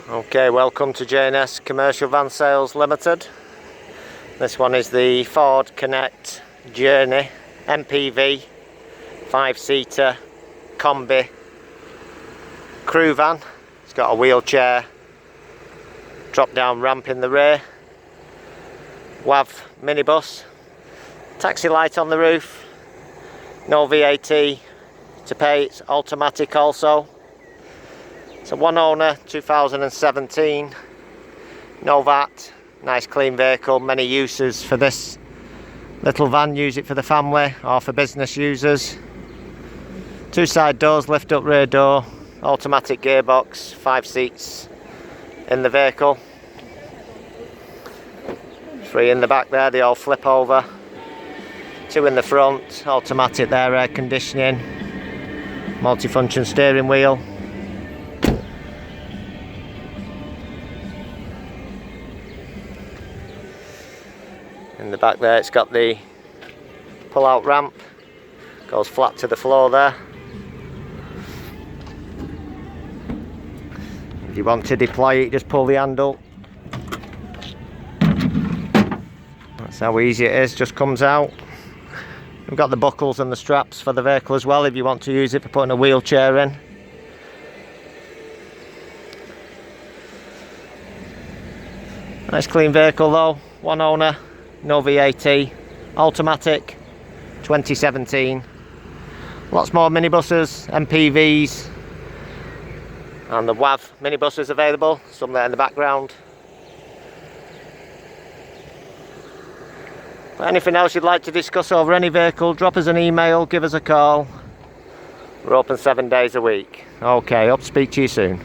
Okay, welcome to J&S Commercial Van Sales Limited. This one is the Ford Connect Journey MPV 5-seater combi crew van. It's got a wheelchair, drop down ramp in the rear, WAV minibus, taxi light on the roof, no VAT to pay, it's automatic also. It's a one owner, 2017, no VAT, nice clean vehicle, many uses for this little van. Use it for the family or for business users. Two side doors, lift up rear door, automatic gearbox, 5 seats in the vehicle. 3 in the back there, they all flip over. 2 in the front, automatic there, air conditioning, multifunction steering wheel. In the back there it's got the pull out ramp, goes flat to the floor there. If you want to deploy it, just pull the handle. That's how easy it is, just comes out. We've got the buckles and the straps for the vehicle as well if you want to use it for putting a wheelchair in. Nice clean vehicle though, one owner, no VAT, automatic, 2017. Lots more minibuses, MPVs, and the WAV minibuses available, some there in the background. But anything else you'd like to discuss over any vehicle, drop us an email, give us a call. We're open 7 days a week. Okay, hope to speak to you soon.